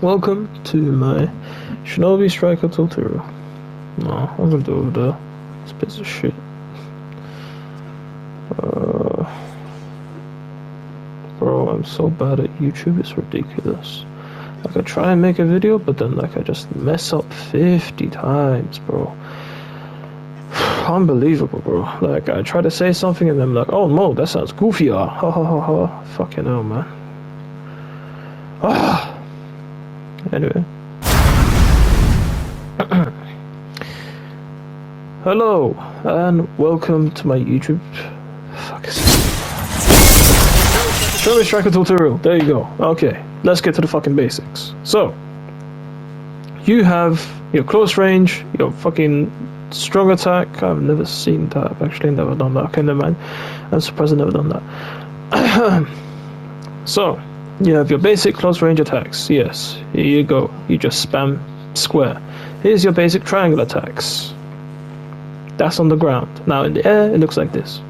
Welcome to my Shinobi Striker tutorial. No, I'm gonna do over there. This piece of shit. Bro, I'm so bad at YouTube, it's ridiculous. Like, I try and make a video, but then like I just mess up 50 times, bro. Unbelievable, bro. Like, I try to say something and I'm like, oh no, that sounds goofier. Ha ha ha ha. Fucking hell, man. Ah. Anyway. Hello, and welcome to my YouTube. Fuck is this? Shinobi Striker tutorial. There you go. Okay, let's get to the fucking basics. So, you have your close range, your fucking strong attack. I've never seen that. I've actually never done that. Okay, never mind. I'm surprised I've never done that. So, you have your basic close range attacks. Yes, here you go. You just spam square. Here's your basic triangle attacks. That's on the ground. Now in the air, it looks like this.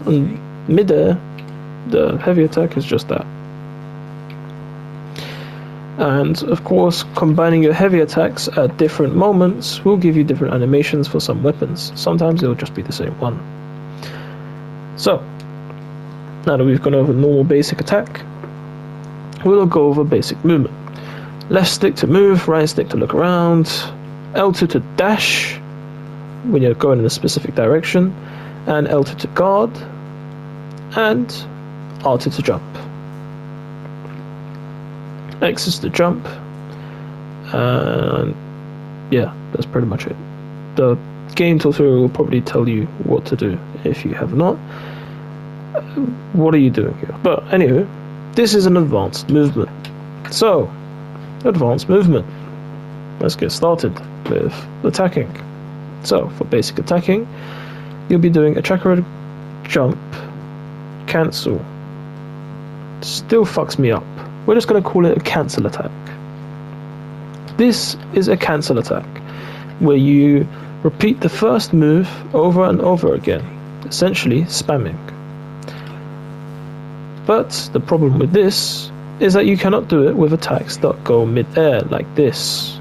In mid-air, the heavy attack is just that. And of course, combining your heavy attacks at different moments will give you different animations for some weapons. Sometimes it'll just be the same one. So, now that we've gone over normal basic attack, we'll go over basic movement. Left stick to move, right stick to look around, L2 to dash when you're going in a specific direction, and L2 to guard, and R2 to jump. X is to jump, and yeah, that's pretty much it. The game tutorial will probably tell you what to do if you have not. What are you doing here? But anyway, this is an advanced movement. So, advanced movement. Let's get started with attacking. So, for basic attacking, you'll be doing a chakra jump, cancel. Still fucks me up. We're just going to call it a cancel attack. This is a cancel attack, where you repeat the first move over and over again, essentially spamming. But the problem with this is that you cannot do it with attacks that go mid-air like this.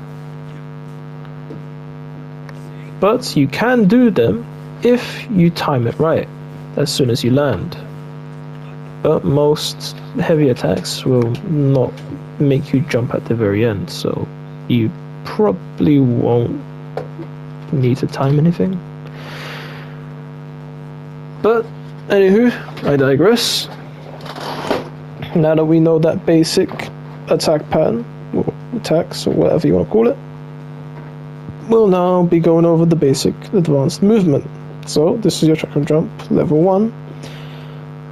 But you can do them if you time it right, as soon as you land. But most heavy attacks will not make you jump at the very end, so you probably won't need to time anything. But anywho, I digress. Now that we know that basic attack pattern, or attacks, or whatever you want to call it, we'll now be going over the basic advanced movement. So, this is your chakra jump, level 1,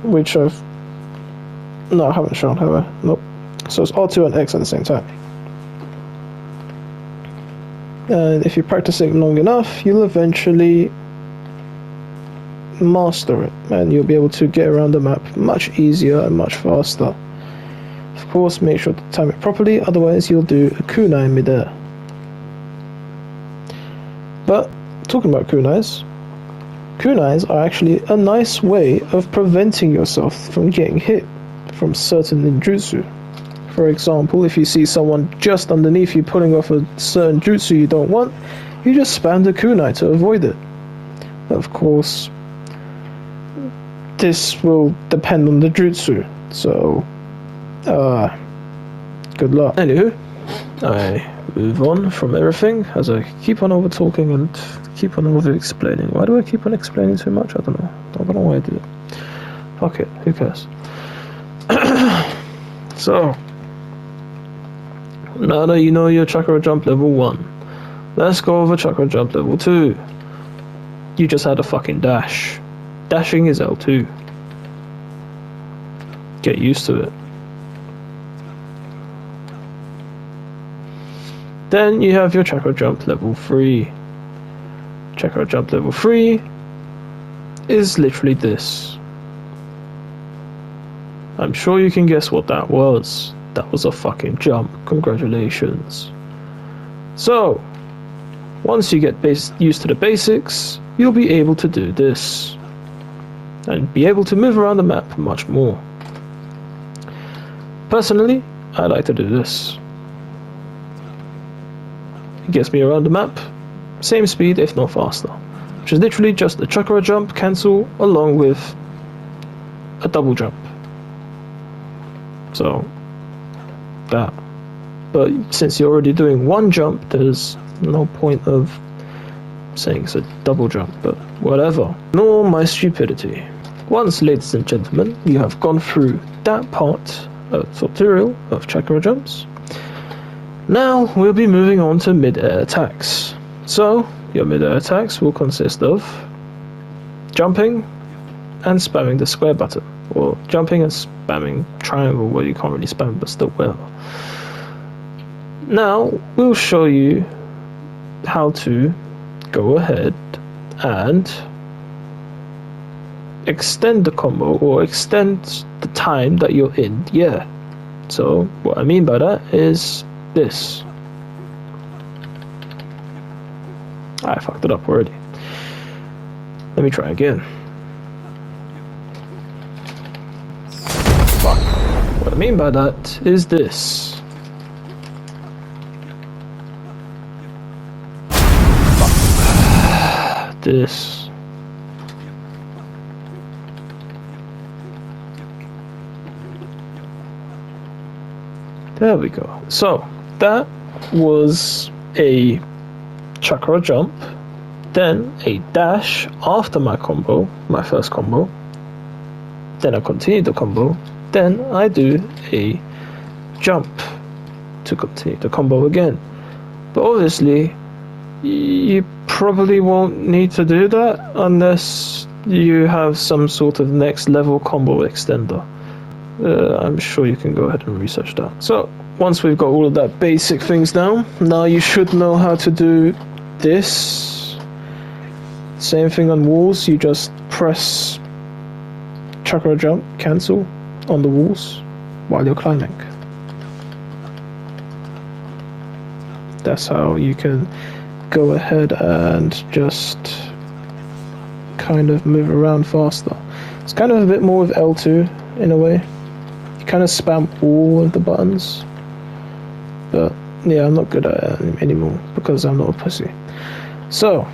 which I haven't shown, have I? Nope. So it's R2 and X at the same time. And if you practice it long enough, you'll eventually master it, and you'll be able to get around the map much easier and much faster. Of course, make sure to time it properly, otherwise you'll do a kunai mid-air. But talking about kunais are actually a nice way of preventing yourself from getting hit from certain ninjutsu. For example, if you see someone just underneath you pulling off a certain jutsu you don't want, you just spam the kunai to avoid it. Of course, this will depend on the jutsu, so good luck. Anywho, I move on from everything as I keep on over talking and keep on over explaining. Why do I keep on explaining so much? I don't know why I do it. Fuck it, who cares? So, now that you know your chakra jump level 1, let's go over chakra jump level 2. You just had a fucking dash. Dashing is L2. Get used to it. Then you have your chakra jump level 3. Chakra jump level 3 is literally this. I'm sure you can guess what that was. That was a fucking jump. Congratulations. So, once you get used to the basics, you'll be able to do this. And be able to move around the map much more. Personally, I like to do this. It gets me around the map, same speed if not faster, which is literally just a chakra jump cancel along with a double jump. So that. But since you're already doing one jump, there's no point of saying it's a double jump, but whatever. Nor my stupidity. Once, ladies and gentlemen, you have gone through that part of tutorial of chakra jumps, now we'll be moving on to mid-air attacks. So, your mid-air attacks will consist of jumping and spamming the square button, or jumping and spamming triangle where you can't really spam, but still whatever. Now, we'll show you how to go ahead and extend the combo, or extend the time that you're in the air. So, what I mean by that is this. I fucked it up already. Let me try again. Fuck. What I mean by that is this. Fuck. This. There we go. So, that was a chakra jump, then a dash after my combo, my first combo, then I continue the combo, then I do a jump to continue the combo again. But obviously, you probably won't need to do that unless you have some sort of next level combo extender. I'm sure you can go ahead and research that. So, once we've got all of that basic things down, now you should know how to do this. Same thing on walls, you just press chakra jump, cancel on the walls while you're climbing. That's how you can go ahead and just kind of move around faster. It's kind of a bit more with L2 in a way. You kind of spam all of the buttons, but yeah, I'm not good at it anymore because I'm not a pussy. So,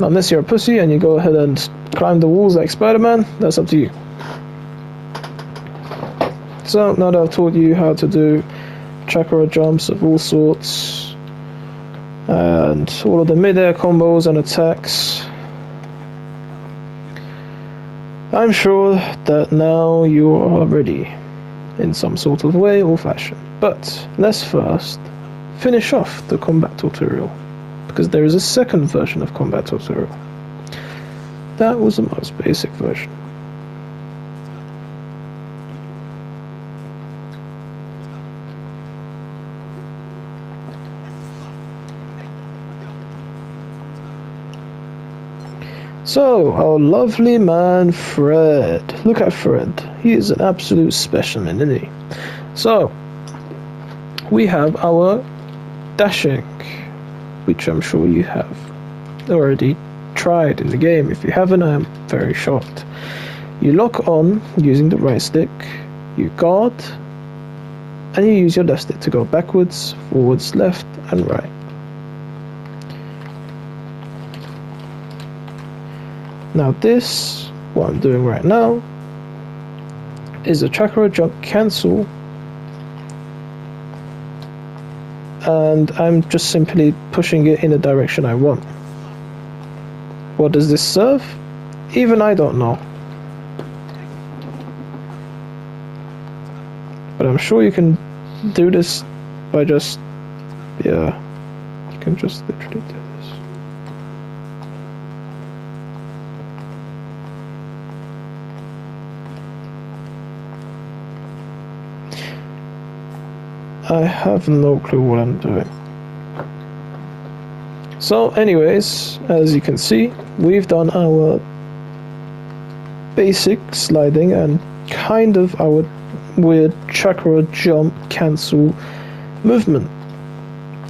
unless you're a pussy and you go ahead and climb the walls like Spider-Man, that's up to you. So, now that I've taught you how to do chakra jumps of all sorts, and all of the mid-air combos and attacks, I'm sure that now you are ready in some sort of way or fashion. But let's first finish off the combat tutorial, because there is a second version of combat tutorial. That was the most basic version. So, our lovely man Fred. Look at Fred. He is an absolute specimen, isn't he? So, we have our dashing, which I'm sure you have already tried in the game. If you haven't, I am very shocked. You lock on using the right stick, you guard, and you use your left stick to go backwards, forwards, left, and right. Now this, what I'm doing right now, is a chakra jump cancel, and I'm just simply pushing it in the direction I want. What does this serve? Even I don't know. But I'm sure you can do this by just, yeah, you can just literally do this. I have no clue what I'm doing. So anyways, as you can see, we've done our basic sliding and kind of our weird chakra jump cancel movement.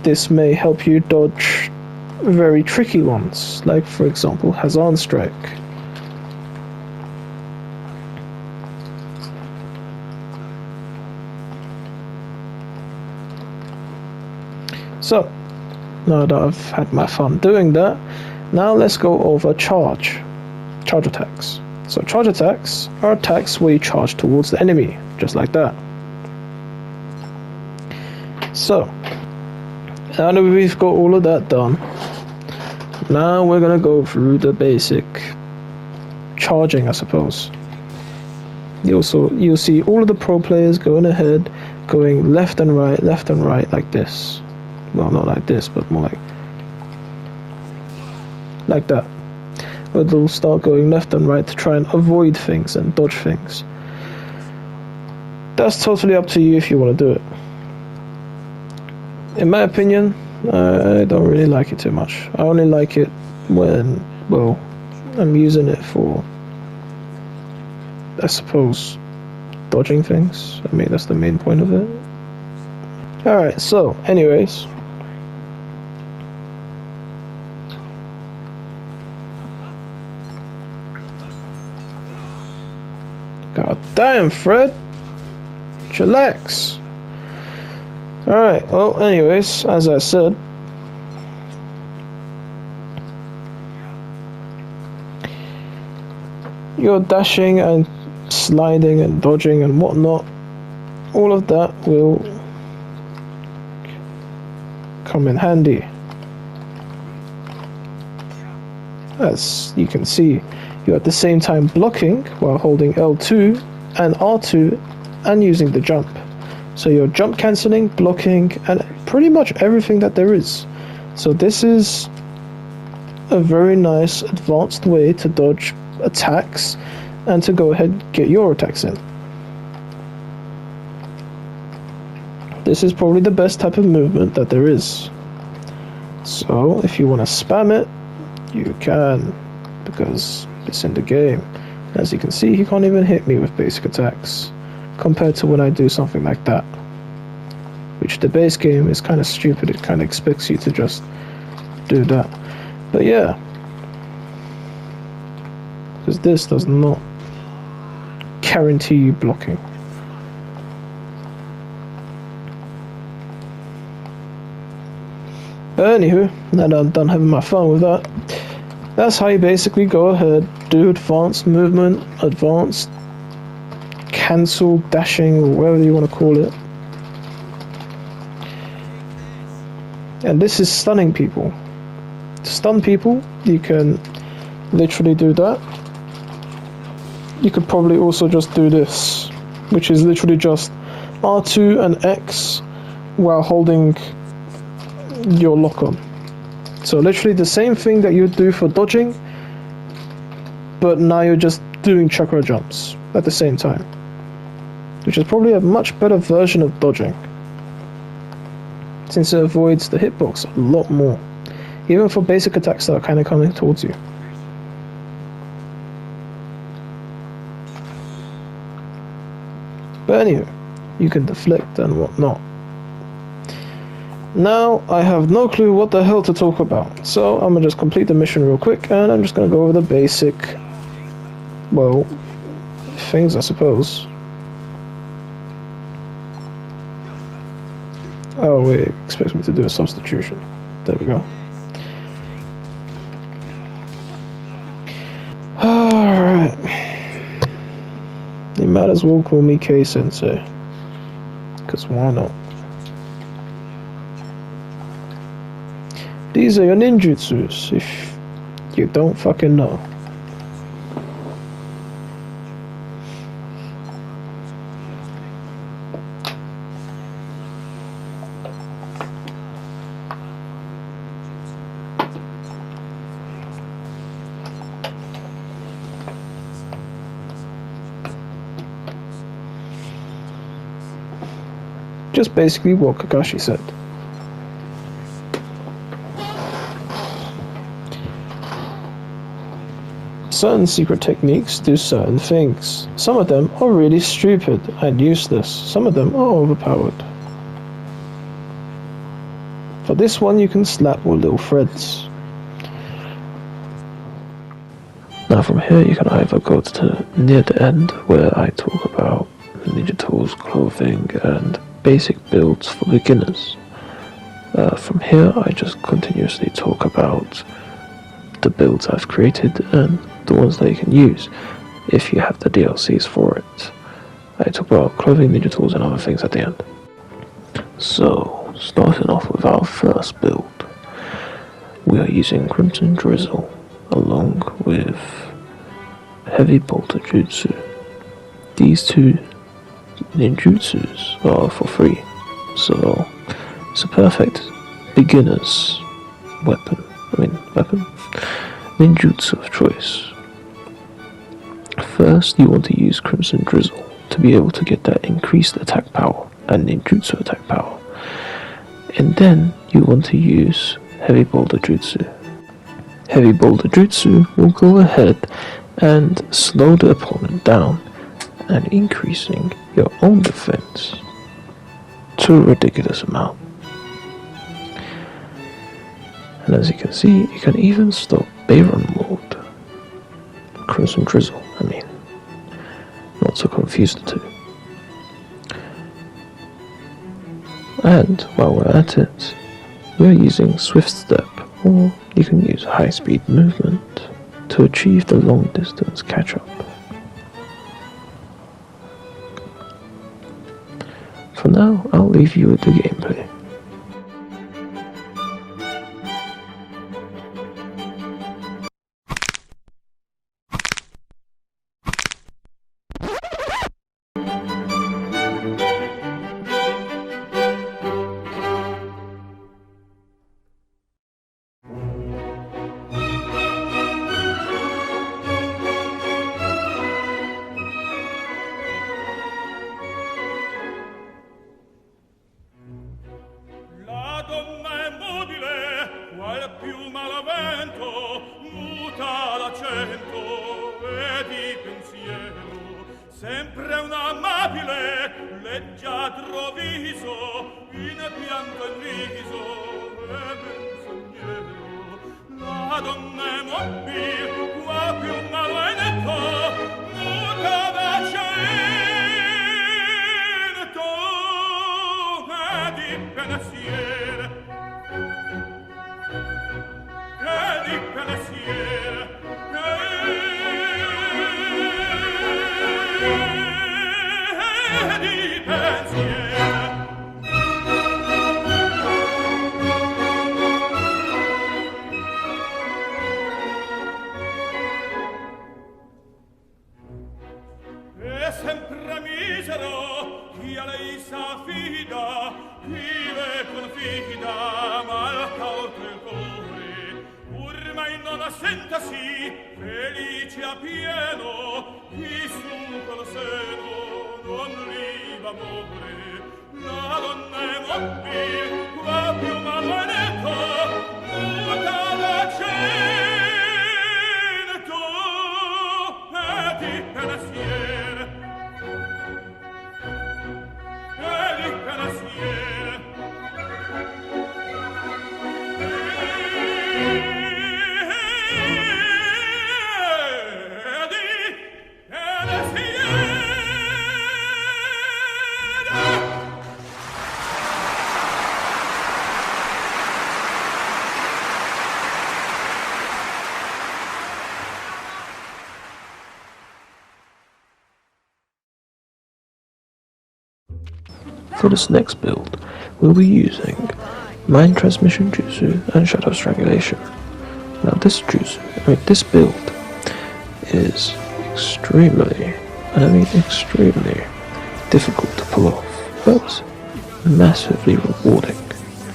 This may help you dodge very tricky ones, like for example Hazan Strike. So, now that I've had my fun doing that, now let's go over charge attacks. So charge attacks are attacks where you charge towards the enemy, just like that. So, now that we've got all of that done, now we're gonna go through the basic charging, I suppose. You'll see all of the pro players going ahead, going left and right, like this. Well, not like this, but more like that. But they'll start going left and right to try and avoid things and dodge things. That's totally up to you if you want to do it. In my opinion, I don't really like it too much. I only like it when, well, I'm using it for, I suppose, dodging things. I mean, that's the main point of it. Alright, so, anyways. God damn, Fred! Chillax! Alright, well, anyways, as I said, your dashing and sliding and dodging and whatnot, all of that will come in handy. As you can see, you're at the same time blocking while holding L2 and R2 and using the jump. So you're jump cancelling, blocking, and pretty much everything that there is. So this is a very nice advanced way to dodge attacks and to go ahead and get your attacks in. This is probably the best type of movement that there is. So if you want to spam it, you can, because it's in the game. As you can see, he can't even hit me with basic attacks, compared to when I do something like that. Which the base game is kind of stupid, it kind of expects you to just do that. But yeah, because this does not guarantee you blocking. But anywho, now that I'm done having my fun with that, that's how you basically go ahead, do advanced movement, advanced cancel, dashing, or whatever you want to call it. And this is stunning people. To stun people, you can literally do that. You could probably also just do this, which is literally just R2 and X while holding your lock on. So literally the same thing that you would do for dodging, but now you're just doing chakra jumps at the same time, which is probably a much better version of dodging, since it avoids the hitbox a lot more, even for basic attacks that are kind of coming towards you. But anyway, you can deflect and whatnot. Now, I have no clue what the hell to talk about, so I'm gonna just complete the mission real quick, and I'm just gonna go over the basic, well, things, I suppose. Oh wait, it expects me to do a substitution. There we go. Alright. You might as well call me K-Sensei, because why not? These are your ninjutsus, if you don't fucking know. Just basically what Kakashi said. Certain secret techniques do certain things. Some of them are really stupid and useless. Some of them are overpowered. For this one, you can slap with little threads. Now from here, you can either go to near the end, where I talk about ninja tools, clothing, and basic builds for beginners, From here, I just continuously talk about the builds I've created and the ones that you can use if you have the DLCs for it. I talk about clothing, ninja tools, and other things at the end. So, starting off with our first build, we are using Crimson Drizzle along with Heavy Bolter Jutsu. These two ninjutsus are for free, so it's a perfect beginner's weapon. Ninjutsu of choice. First, you want to use Crimson Drizzle to be able to get that increased attack power and ninjutsu attack power. And then you want to use Heavy Boulder Jutsu. Heavy Boulder Jutsu will go ahead and slow the opponent down and increasing your own defense to a ridiculous amount. And as you can see, you can even stop Bayron mode. Crimson Drizzle, not to confuse the two. And while we're at it, we're using Swift Step, or you can use High Speed Movement to achieve the long distance catch up. For now, I'll leave you with the gameplay. Sempre un amabile, leggiadro viso, in pianto in riso, e menzognero. La donna è mobile, qua più maledetto, muta da cento, e di pensier, e di pensier, sempre misero, chi a lei s'affida, chi le confida, mal cauto il cuore, ormai non assentasi, felice a pieno, chi su col seno non riva amore. La donna è mobile, qua più maledetto, muta da cento, e di pensier. For this next build, we'll be using Mind Transmission Jutsu and Shadow Strangulation. Now this build is extremely difficult to pull off, but massively rewarding.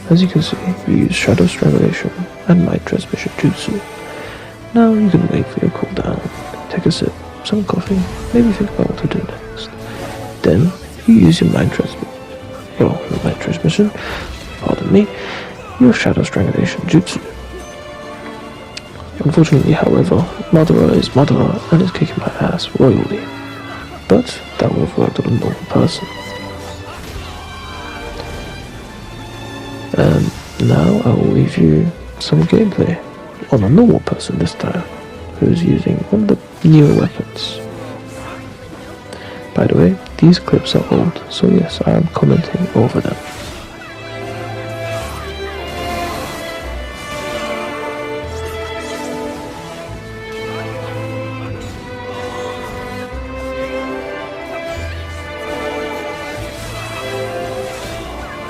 As you can see, we use Shadow Strangulation and Mind Transmission Jutsu. Now you can wait for your cooldown, take a sip, some coffee, maybe think about what to do next. Then you use your Mind Transmission, your Shadow Strangulation Jutsu. Unfortunately, however, Madara is Madara and is kicking my ass royally, but that would have worked on a normal person. And now I will leave you some gameplay on a normal person this time, who's using one of the newer weapons. By the way, these clips are old, so yes, I am commenting over them.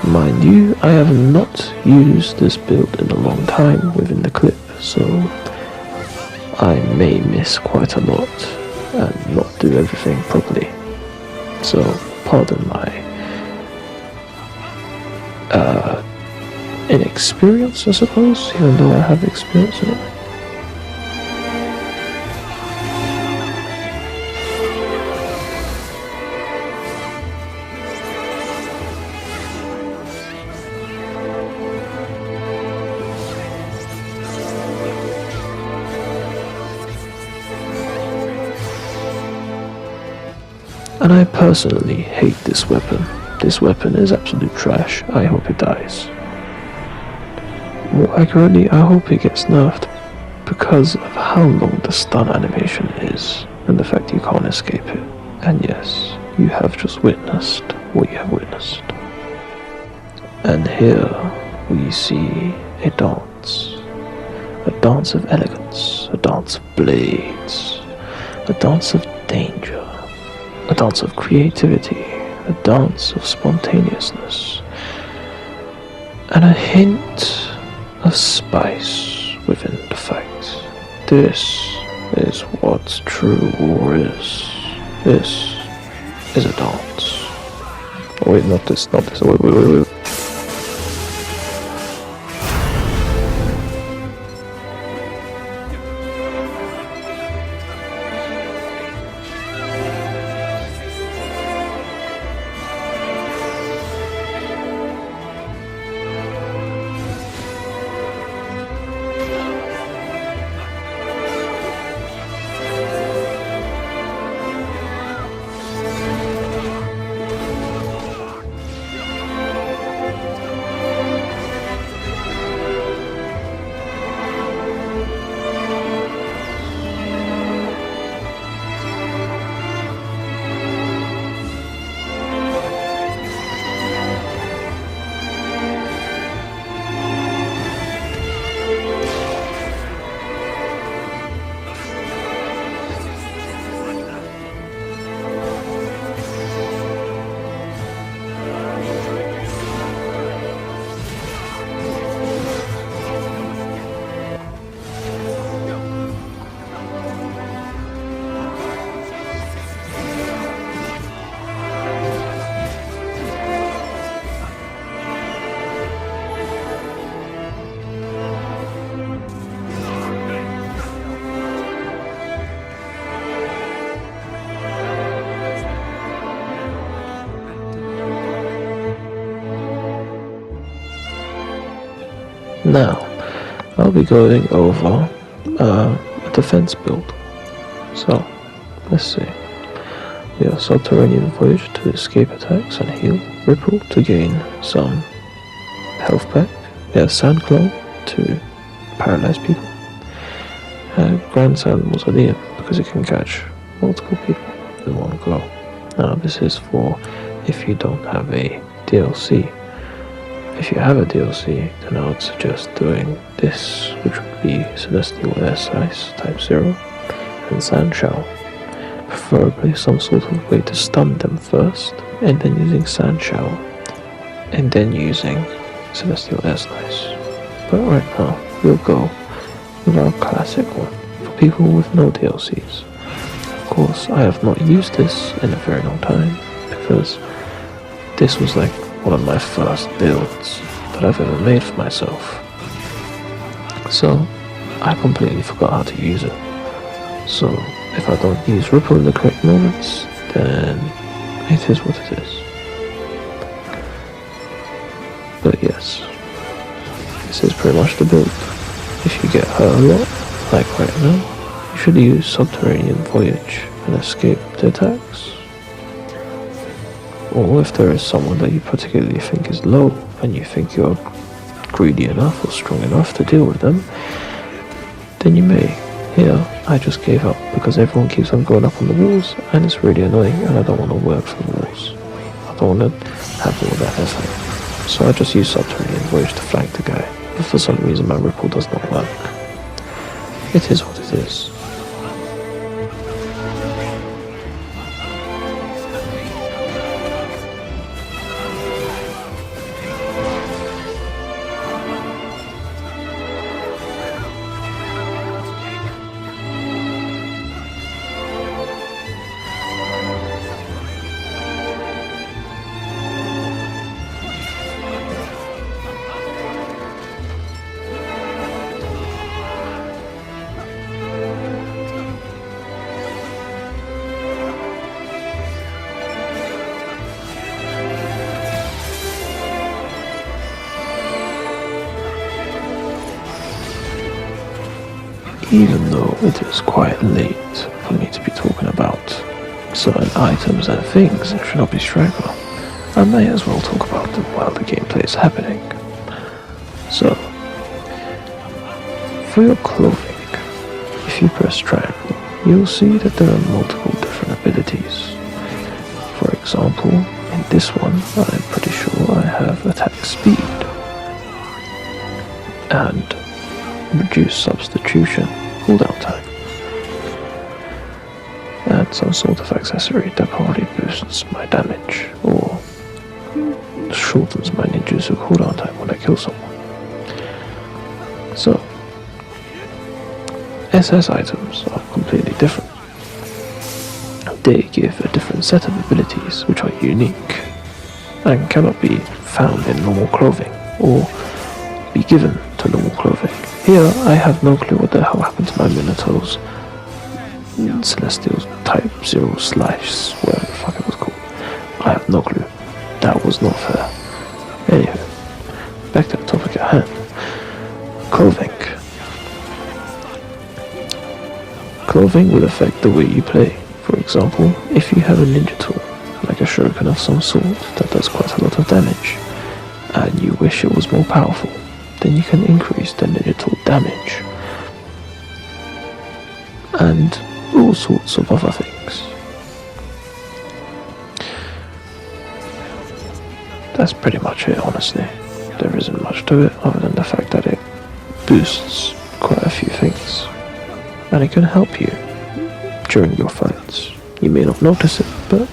Mind you, I have not used this build in a long time within the clip, so I may miss quite a lot and not do everything properly. So pardon my inexperience, I suppose, even though I have experience in it. And I personally hate this weapon. This weapon is absolute trash. I hope it dies. More accurately, I hope it gets nerfed because of how long the stun animation is and the fact you can't escape it. And yes, you have just witnessed what you have witnessed. And here we see a dance. A dance of elegance, a dance of blades, a dance of danger. A dance of creativity, a dance of spontaneousness, and a hint of spice within the fact. This is what true war is. This is a dance. Oh wait, not this, wait. Now, I'll be going over a defense build. So, let's see. We have Subterranean Voyage to escape attacks and heal. Ripple to gain some health back. We have Sand Claw to paralyze people. Grand Sand Mausoleum because it can catch multiple people in one go. Now, this is for if you don't have a DLC. If you have a DLC, then I would suggest doing this, which would be Celestial Air Ice Type 0 and Sand Shower. Preferably some sort of way to stun them first, and then using Sand Shower, and then using Celestial Air Ice. But right now, we'll go with our classic one, for people with no DLCs. Of course, I have not used this in a very long time, because this was like one of my first builds that I've ever made for myself. So, I completely forgot how to use it. So, if I don't use Ripple in the correct moments, then it is what it is. But yes, this is pretty much the build. If you get hurt a lot, like right now, you should use Subterranean Voyage and escape the attacks. Or if there is someone that you particularly think is low and you think you're greedy enough or strong enough to deal with them, then you may. Here, I just gave up because everyone keeps on going up on the walls and it's really annoying and I don't want to work for the walls. I don't want to have all that effort. So I just use Subterranean Voyage to flank the guy, but for some reason my Ripple does not work. It is what it is. even though it is quite late for me to be talking about certain items and things in Shinobi Striker, I may as well talk about them while the gameplay is happening. So, for your clothing, if you press triangle, you'll see that there are multiple different abilities. For example, in this one, I'm pretty sure I have attack speed and reduce substitution cooldown time, and some sort of accessory that probably boosts my damage or shortens my ninjutsu cooldown time when I kill someone. So, SS items are completely different. They give a different set of abilities which are unique and cannot be found in normal clothing or be given to normal clothing. Here, I have no clue what the hell happened to my Minotaur's Celestial Type 0 Slash, whatever the fuck it was called. I have no clue. That was not fair. Anywho, back to the topic at hand. Clothing. Clothing will affect the way you play. For example, if you have a ninja tool, like a shuriken of some sort that does quite a lot of damage, and you wish it was more powerful, then you can increase the ninja tool damage, and all sorts of other things. That's pretty much it, honestly. There isn't much to it other than the fact that it boosts quite a few things, and it can help you during your fights. You may not notice it, but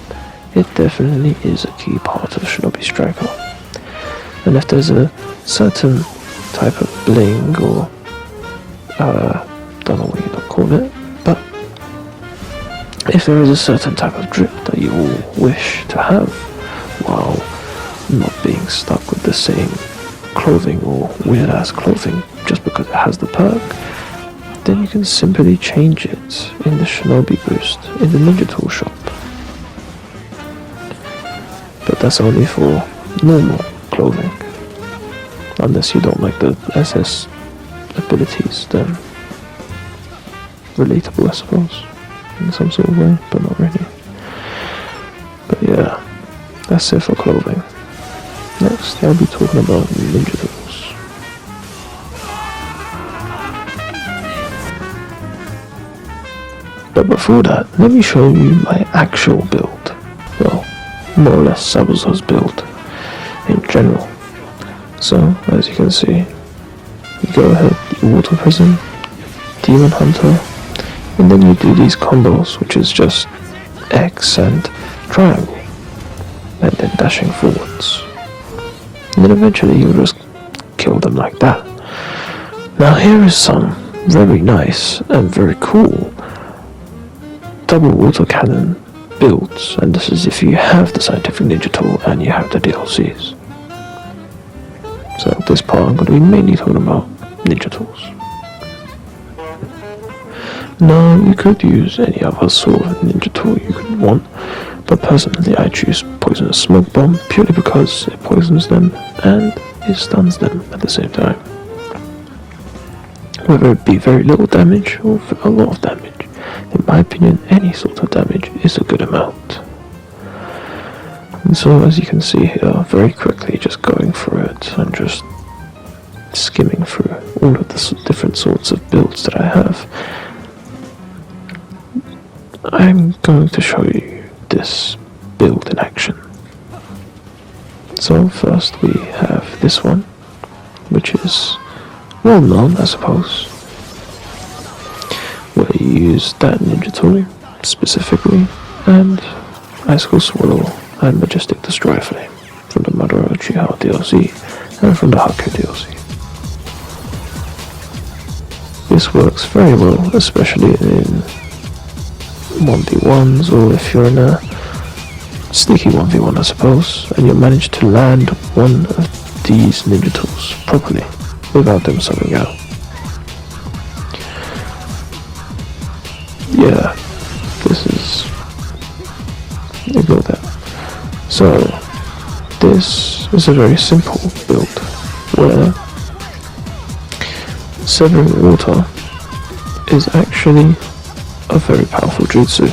it definitely is a key part of Shinobi Striker. And if there's a certain type of bling or don't know what you call it, but if there is a certain type of drip that you all wish to have while not being stuck with the same clothing or weird ass clothing just because it has the perk, then you can simply change it in the Shinobi boost in the Ninja Tool shop. But that's only for normal clothing. Unless you don't like the SS abilities, then relatable, I suppose, in some sort of way, but not really. But yeah, that's it for clothing. Next, I'll be talking about Ninja Tools. But before that, let me show you my actual build. Well, more or less Sabuzo's build in general. So, as you can see, you go ahead, you Water Prism, Demon Hunter, and then you do these combos, which is just X and triangle, and then dashing forwards. And then eventually you'll just kill them like that. Now here is some very nice and very cool double water cannon builds, and this is if you have the scientific ninja tool and you have the DLCs. So this part I'm going to be mainly talking about ninja tools. Now you could use any other sort of ninja tool you could want, but personally I choose Poisonous Smoke Bomb purely because it poisons them and it stuns them at the same time. Whether it be very little damage or a lot of damage, in my opinion any sort of damage is a good amount. And so as you can see here, very quickly just going through it and just skimming through all of the different sorts of builds that I have, I'm going to show you this build in action. So first we have this one, which is well known, I suppose, where you use that ninja tool specifically, and Icicle Swallow and Majestic Destroyer Flame from the Madara Uchiha DLC and from the Haku DLC. This works very well, especially in 1v1s, or if you're in a sneaky 1v1 I suppose, and you manage to land one of these ninja tools properly without them subbing out. Yeah, this is... ignore that. So, this is a very simple build where Severing Water is actually a very powerful jutsu.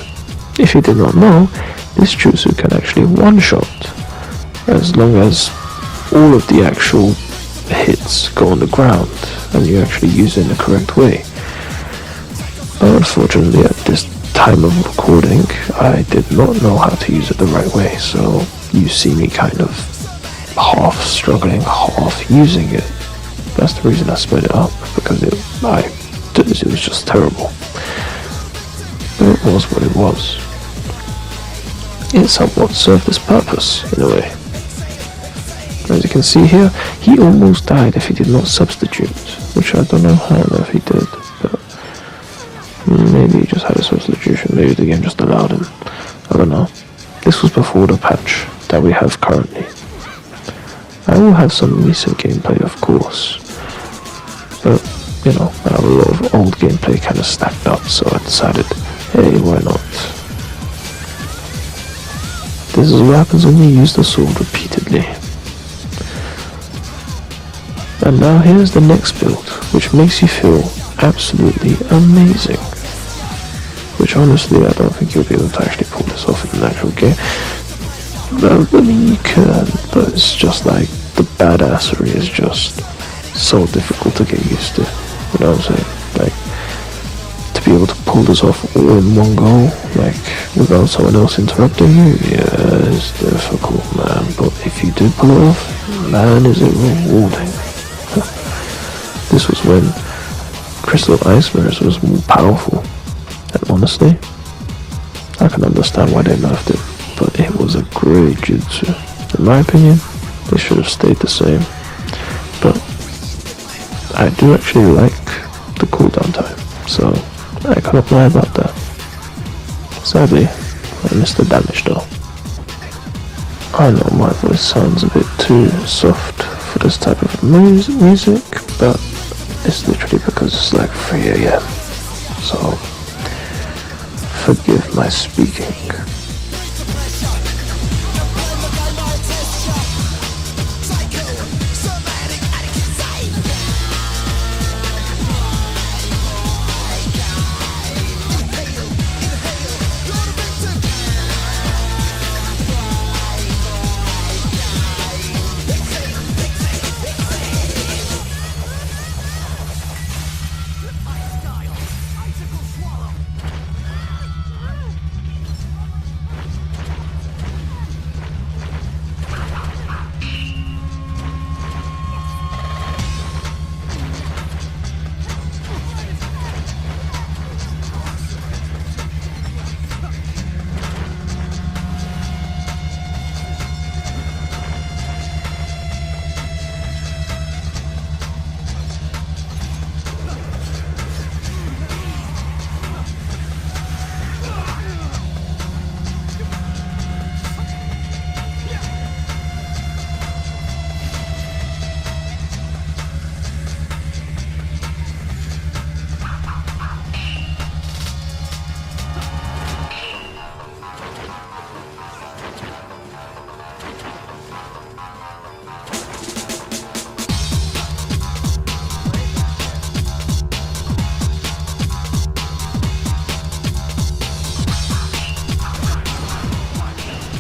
If you did not know, this jutsu can actually one-shot, as long as all of the actual hits go on the ground and you actually use it in the correct way. But unfortunately at this time of recording, I did not know how to use it the right way, so you see me kind of half struggling, half using it. That's the reason I split it up, because it was just terrible. But it was what it was. It somewhat served its purpose, in a way. As you can see here, he almost died if he did not substitute, which I don't know how if he did, but maybe he just had a substitution, maybe the game just allowed him. I don't know. This was before the patch that we have currently. I will have some recent gameplay, of course, but, you know, I have a lot of old gameplay kind of stacked up, so I decided, hey, why not? This is what happens when you use the sword repeatedly. And now here's the next build, which makes you feel absolutely amazing. Which honestly, I don't think you'll be able to actually pull this off in an actual game. I mean, you can, but it's just like, the badassery is just so difficult to get used to. You know what I'm saying? Like, to be able to pull this off all in one go, like, without someone else interrupting you, yeah, it's difficult, man. But if you do pull it off, man, is it rewarding. This was when Crystal Ice Mirrors was more powerful, and honestly, I can understand why they nerfed it, but it was a great jutsu. In my opinion, they should have stayed the same, but I do actually like the cooldown time, so I cannot lie about that. Sadly, I missed the damage though. I know my voice sounds a bit too soft for this type of music, but it's literally because it's like 3 AM, so forgive my speaking.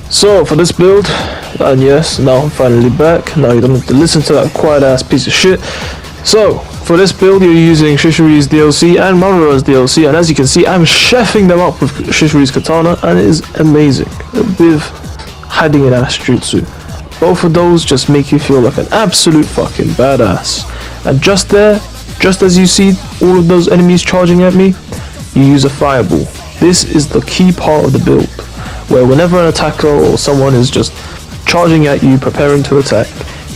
So for this build, and yes, now I'm finally back. Now you don't have to listen to that quiet ass piece of shit. So for this build, you're using Shisori's DLC and Mamoru's DLC, and as you can see, I'm chefing them up with Shisori's katana, and it is amazing with hiding an ass jutsu. Both of those just make you feel like an absolute fucking badass. And just there, just as you see all of those enemies charging at me, you use a fireball. This is the key part of the build, where whenever an attacker or someone is just charging at you, preparing to attack,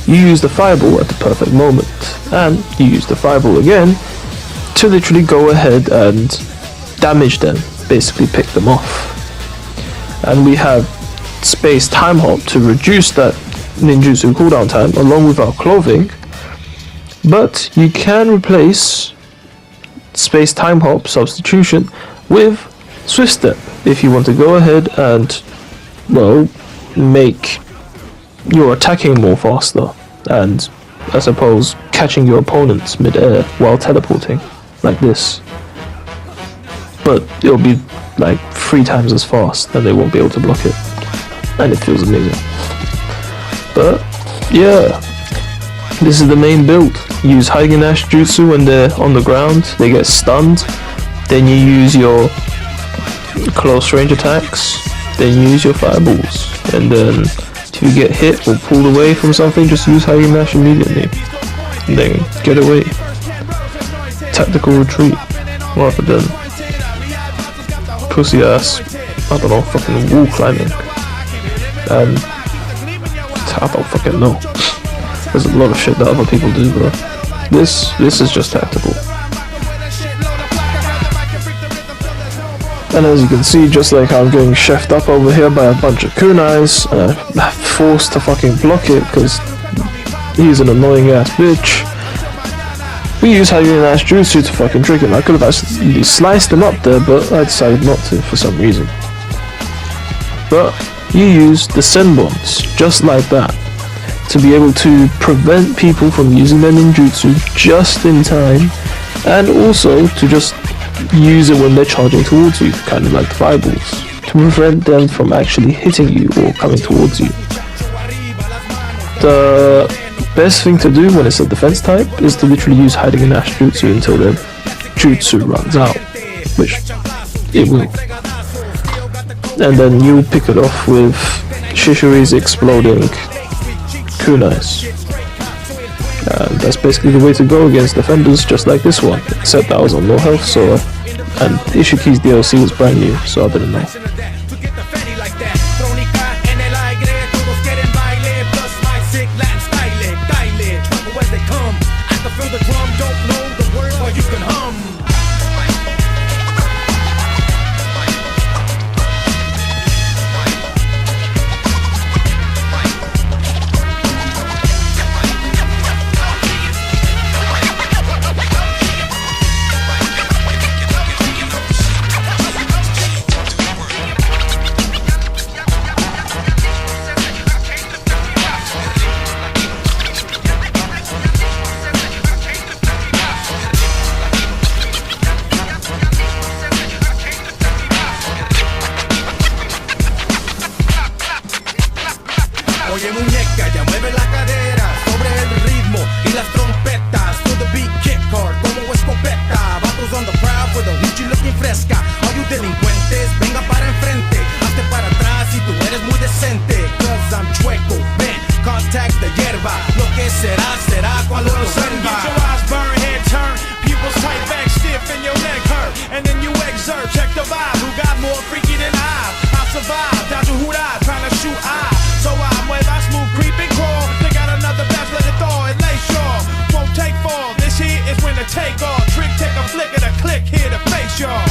you use the fireball at the perfect moment, and you use the fireball again to literally go ahead and damage them, basically pick them off. And we have space time hop to reduce that ninjutsu cooldown time along with our clothing, but you can replace space time hop substitution with swift step if you want to go ahead and, well, make your attacking more faster and, I suppose, catching your opponents mid-air while teleporting, like this. but it'll be like 3 times as fast, and they won't be able to block it, and it feels amazing. But yeah, this is the main build. Use Haigen Dash Jutsu when they're on the ground, they get stunned, then you use your close range attacks, then you use your fireballs, and then if you get hit or pulled away from something, just use Haigen Dash immediately, and then get away. Tactical retreat, rather than pussy ass, I don't know, fucking wall climbing. And I don't fucking know. There's a lot of shit that other people do, bro. This is just tactical. And as you can see, just like I'm getting chefed up over here by a bunch of kunais, I'm forced to fucking block it because he's an annoying ass bitch. We use Haigen Dash Jutsu to fucking trick him. I could have actually sliced him up there, but I decided not to for some reason. But you use the Senbons, just like that, to be able to prevent people from using their ninjutsu just in time, and also to just use it when they're charging towards you, kind of like the fireballs, to prevent them from actually hitting you or coming towards you. The best thing to do when it's a defense type is to literally use Haigen Dash Jutsu until their jutsu runs out, which it will. And then you pick it off with Shishori's exploding kunais. And that's basically the way to go against defenders just like this one, except that I was on low health, so and Ishiki's DLC was brand new, so I didn't know. Oye muñeca, ya mueve la cadera sobre el ritmo y las trompetas. To the beat, kick hard como escopeta. Vatos on the prowl for the Uchi looking fresca. All you delincuentes, venga para enfrente. Hazte para atrás si tú eres muy decente. Cause I'm chueco, man, contact the hierba. Lo que será, será cuando lo sirva. Get your eyes burn, head turn, pupils tight back stiff and your neck hurt. And then you exert, check the vibe. Who got more freaky than I survive, down to Huda, trying to shoot I. So I mueva smooth creeping crawl. They got another batch, let it thaw and lay shore. Won't take fall, this here is when to take off. Trick, take a flick of the click here to face y'all.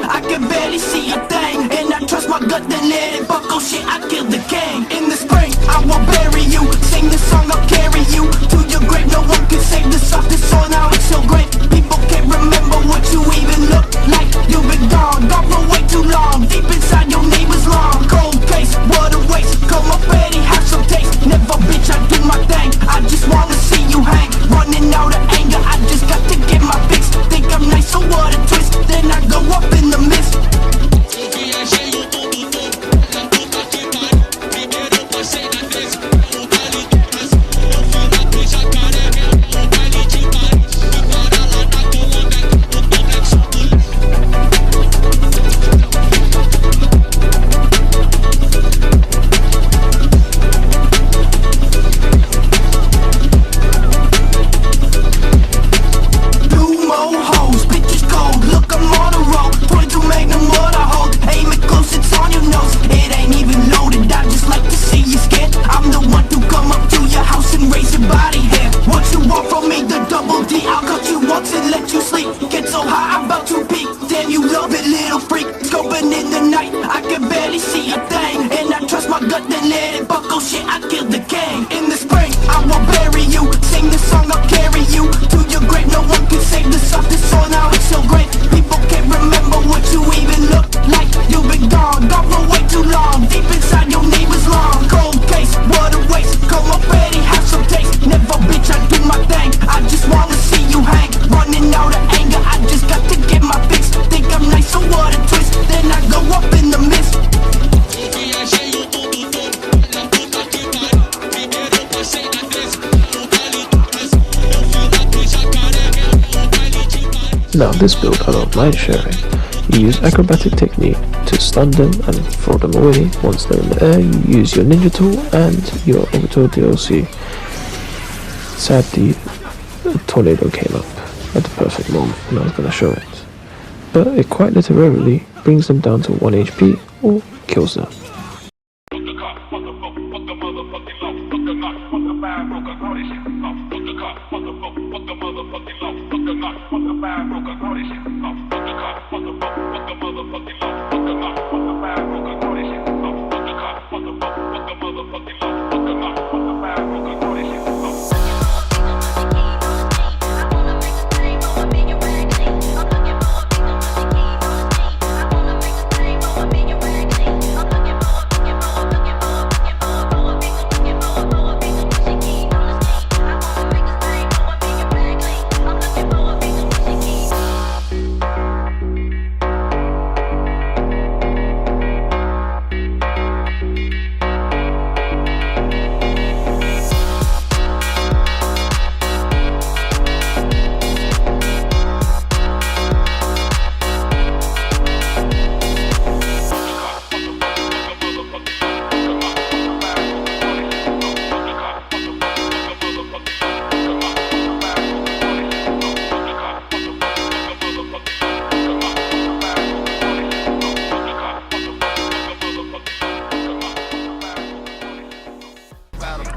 I can barely see a thing, and I trust my gut, then let it buckle shit. I killed the gang in the sleep. Get so high, I'm about to peak. Damn, you love it, little freak. Scoping in the night, I can barely see a thing. And I trust my gut, then let it buckle. Shit, I killed the gang. In the spring, I will bury you. Sing this song, I'll carry you to your grave. No one can save the softest soul, now it's so great. People can't remember what you even look like. You've been gone for way too long. Deep inside your neighbor's long. Cold case, what a waste. Come already, have some taste. Never bitch, I do my thing. I just wanna see you hang. Running out of anger, I just got to get my fix. Think I'm nice, so what a twist. Then I go up in the mist. Now this build I don't mind sharing. You use acrobatic technique to stun them and throw them away. Once they're in the air, you use your ninja tool and your orbital DLC. Sadly, a tornado came up at the perfect moment when I was going to show it. But it quite literally brings them down to 1 HP or kills them.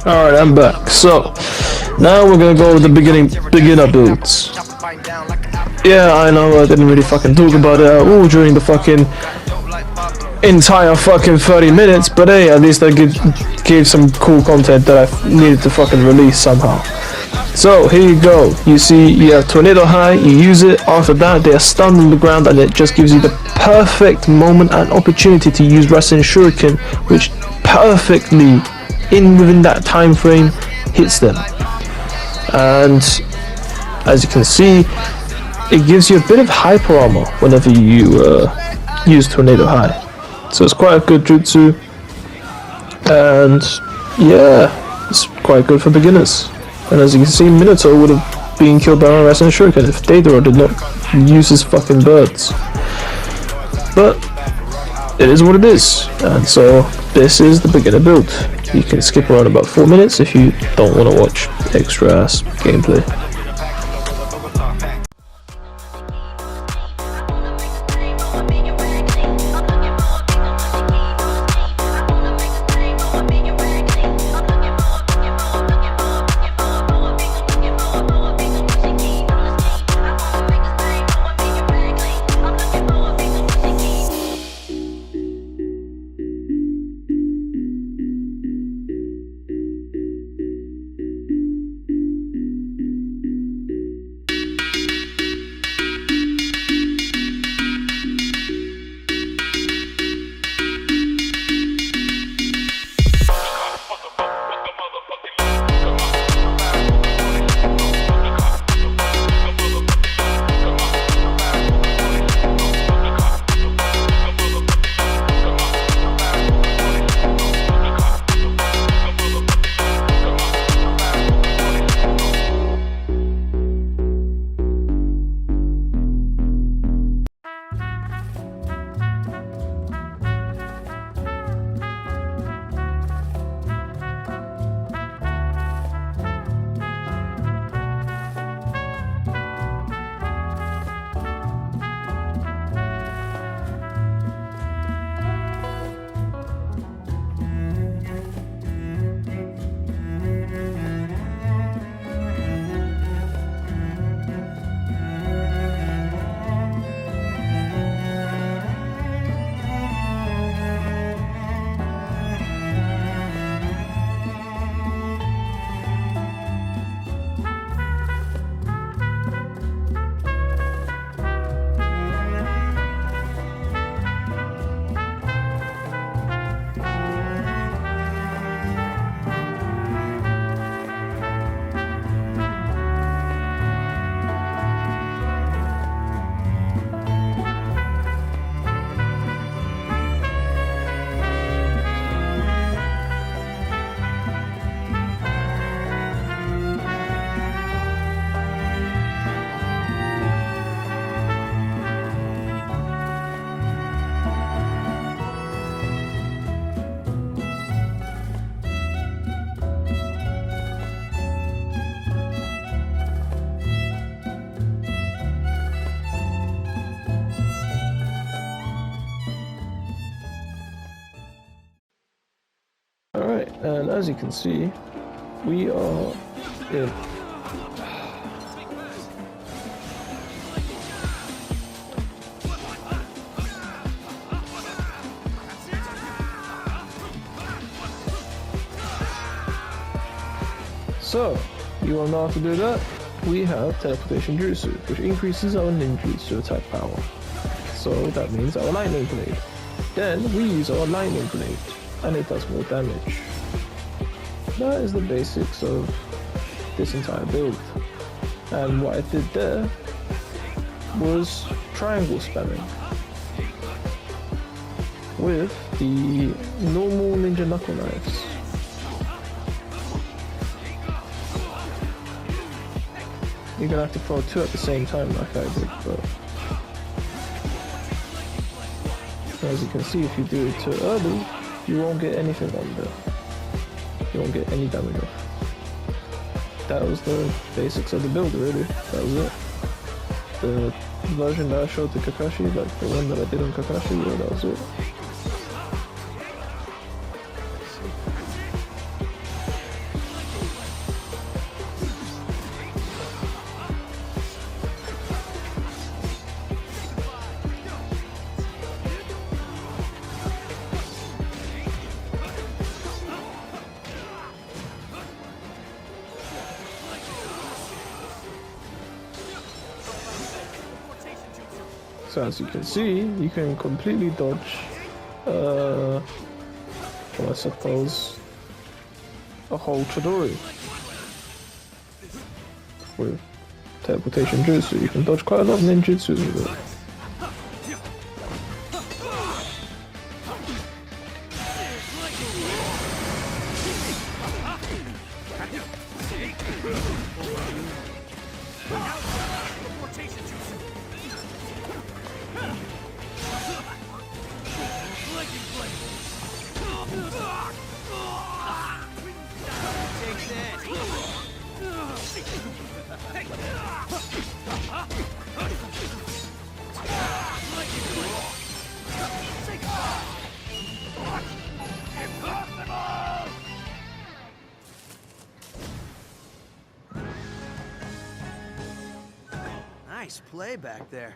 Alright, I'm back. So, now we're gonna go over the beginner builds. Yeah, I know I didn't really fucking talk about it all during the fucking entire fucking 30 minutes, but hey, at least I gave some cool content that I needed to fucking release somehow. So, here you go. You see, you have Tornado High, you use it, after that they are stunned on the ground and it just gives you the perfect moment and opportunity to use Rasen Shuriken, which perfectly within that time frame hits them. And as you can see, it gives you a bit of hyper armor whenever you use Tornado High, so it's quite a good jutsu, and yeah, it's quite good for beginners. And as you can see, Minato would have been killed by Rasen Shuriken if Deidara did not use his fucking birds. But it is what it is, and so this is the beginner build. You can skip around about 4 minutes if you don't want to watch extra ass gameplay. And as you can see, we are in. So, you want to know how to do that? We have teleportation jutsu, which increases our ninjutsu attack power. So that means our lightning blade. Then we use our lightning blade, and it does more damage. That is the basics of this entire build. And what I did there was triangle spamming with the normal ninja knuckle knives. You're gonna have to throw two at the same time like I did, but as you can see, if you do it too early, you won't get anything on there. You won't get any damage off. That was the basics of the build really, that was it. The version that I showed to Kakashi, like the one that I did on Kakashi, yeah, that was it. So as you can see, you can completely dodge, well, I suppose, a whole Chidori. With teleportation jutsu, you can dodge quite a lot of ninjutsu with it. Nice play back there.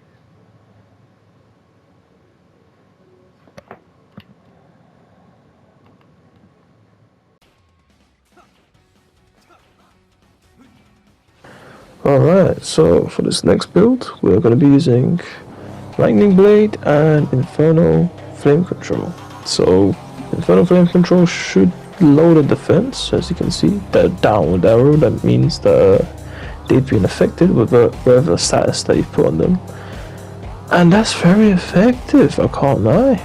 Alright, so for this next build, we're going to be using Lightning Blade and Inferno Flame Control. So, Inferno Flame Control should lower the defense, as you can see. The downward arrow, that means that they've been affected with whatever status that you put on them. And that's very effective, I can't lie.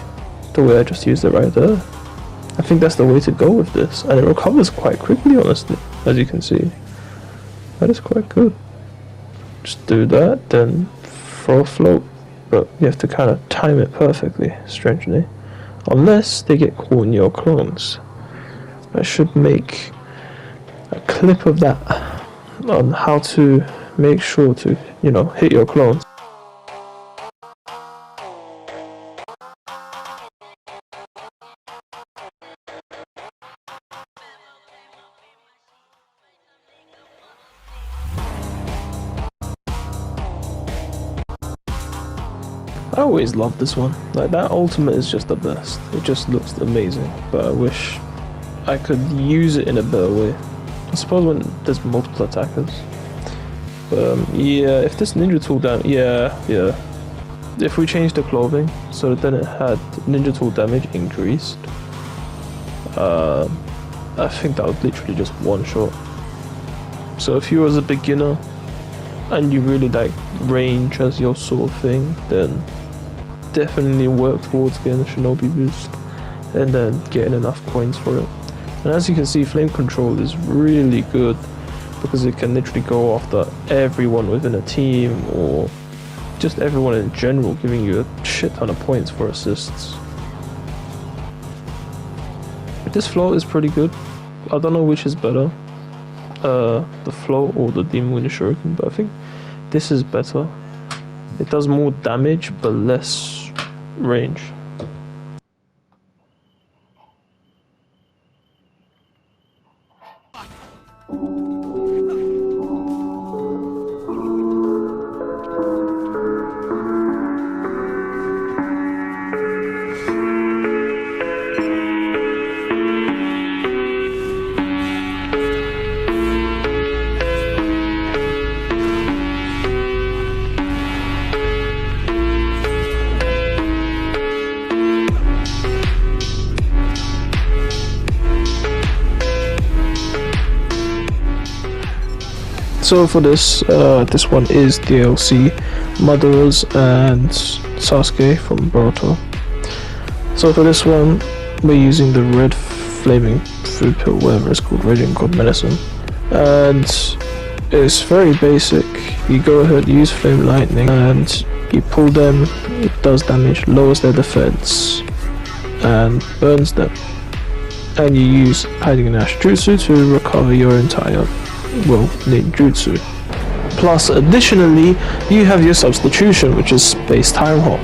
The way I just used it right there. I think that's the way to go with this. And it recovers quite quickly, honestly, as you can see. That is quite good. Just do that, then throw a float. But you have to kind of time it perfectly, strangely. Unless they get caught in your clones. I should make a clip of that on how to make sure to, you know, hit your clones. I always love this one. Like, that ultimate is just the best. It just looks amazing, but I wish I could use it in a better way. I suppose when there's multiple attackers. But yeah, if this ninja tool down, yeah. If we change the clothing so that then it had ninja tool damage increased, I think that would literally just one shot. So if you was a beginner and you really like range as your sort of thing, then definitely work towards getting a Shinobi boost and then getting enough coins for it. And as you can see, flame control is really good because it can literally go after everyone within a team or just everyone in general, giving you a shit ton of points for assists. This float is pretty good. I don't know which is better, the float or the Demon Wind Shuriken, but I think this is better. It does more damage but less range. So for this, this one is DLC Madara's and Sasuke from Boruto. So for this one, we're using the red flaming food pill, whatever it's called, Raging God Medicine, and it's very basic. You go ahead, use Flame Lightning, and you pull them. It does damage, lowers their defense, and burns them. And you use Hiding in Ash Jutsu to recover your entire, well, ninjutsu. Plus, additionally, you have your substitution, which is Space Time Hop.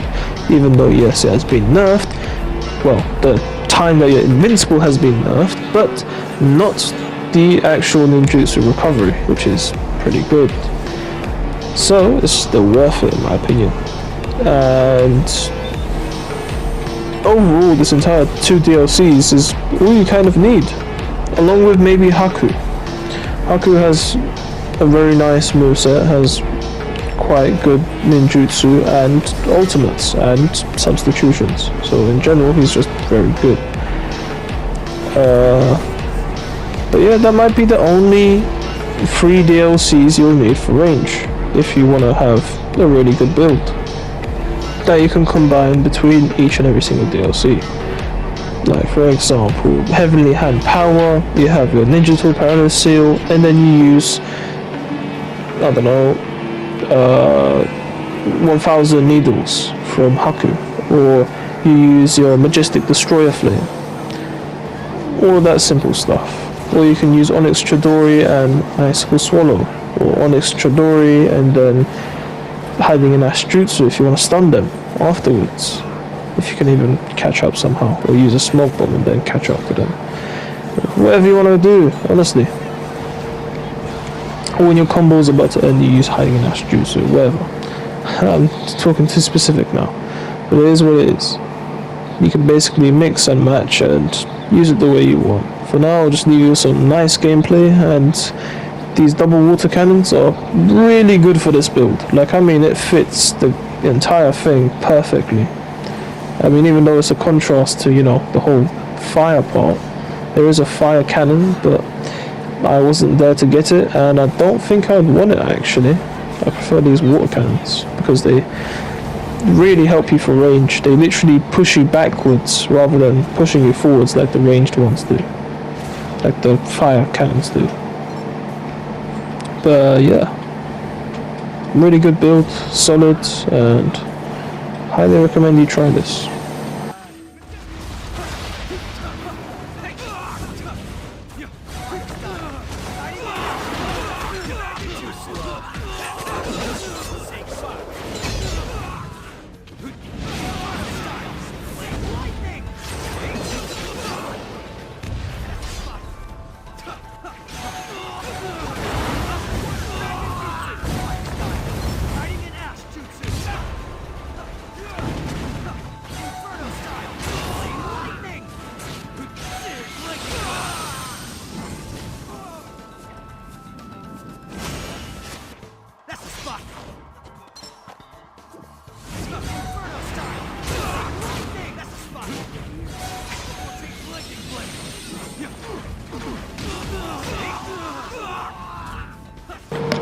Even though, yes, it has been nerfed, well, the time that you're invincible has been nerfed, but not the actual ninjutsu recovery, which is pretty good. So, it's still worth it in my opinion. And overall, this entire 2 DLCs is all you kind of need, along with maybe Haku. Haku has a very nice moveset, has quite good ninjutsu and ultimates and substitutions. So in general, he's just very good. But yeah, that might be the only 3 DLCs you'll need for range if you want to have a really good build that you can combine between each and every single DLC. Like for example, Heavenly Hand Power, you have your Ninjato Paralysis Seal, and then you use, I don't know, 1000 Needles from Haku, or you use your Majestic Destroyer Flame. All that simple stuff. Or you can use Onyx Chidori and Icicle Swallow, or Onyx Chidori and then Hiding in Ash Jutsu if you want to stun them afterwards. If you can even catch up somehow, or use a smoke bomb and then catch up to them. Whatever you want to do, honestly. Or when your combo is about to end, you use Hiding in Ash Jutsu, whatever. I'm talking too specific now, but it is what it is. You can basically mix and match and use it the way you want. For now, I'll just leave you with some nice gameplay, and these double water cannons are really good for this build. Like, I mean, it fits the entire thing perfectly. I mean, even though it's a contrast to, you know, the whole fire part, there is a fire cannon, but I wasn't there to get it, and I don't think I'd want it actually. I prefer these water cannons because they really help you for range. They literally push you backwards rather than pushing you forwards like the ranged ones do, like the fire cannons do. But yeah, really good build, solid, and highly recommend you try this.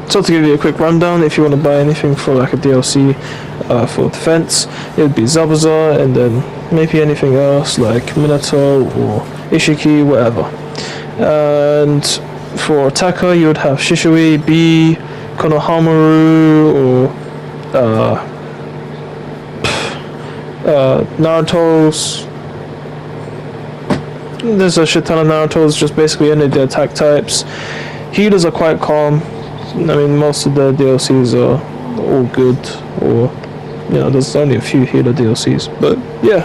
So to give you a quick rundown, if you want to buy anything for like a DLC for defense, it would be Zabuza, and then maybe anything else like Minato or Ishiki, whatever. And for attacker, you would have Shishui, B, Konohamaru, or Naruto's. There's a shit ton of Naruto's, just basically any of the attack types. Healers are quite calm. I mean, most of the DLCs are all good, or, you know, there's only a few healer DLCs, but yeah.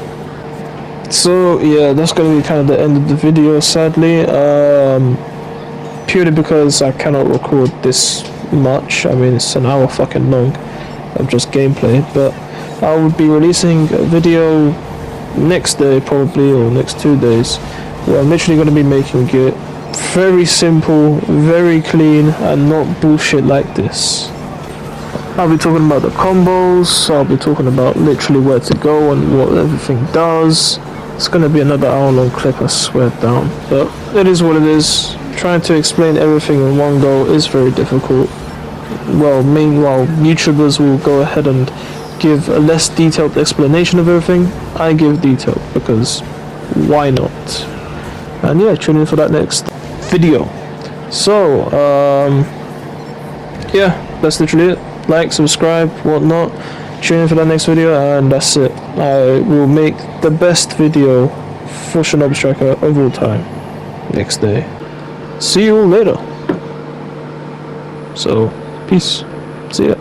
So yeah, that's gonna be kind of the end of the video, sadly, purely because I cannot record this much. I mean, it's an hour fucking long of just gameplay, but I will be releasing a video next day probably, or next 2 days, where I'm literally going to be making it very simple, very clean, and not bullshit like this. I'll be talking about the combos, I'll be talking about literally where to go and what everything does. It's going to be another hour-long clip, I swear down, but it is what it is. Trying to explain everything in one go is very difficult. well, meanwhile, YouTubers will go ahead and give a less detailed explanation of everything. I give detail because why not? And yeah, tune in for that next video. So, yeah, that's literally it. Like, subscribe, whatnot. Tune in for that next video, and that's it. I will make the best video for Shinobi Striker of all time next day. See you later. So, peace. See ya.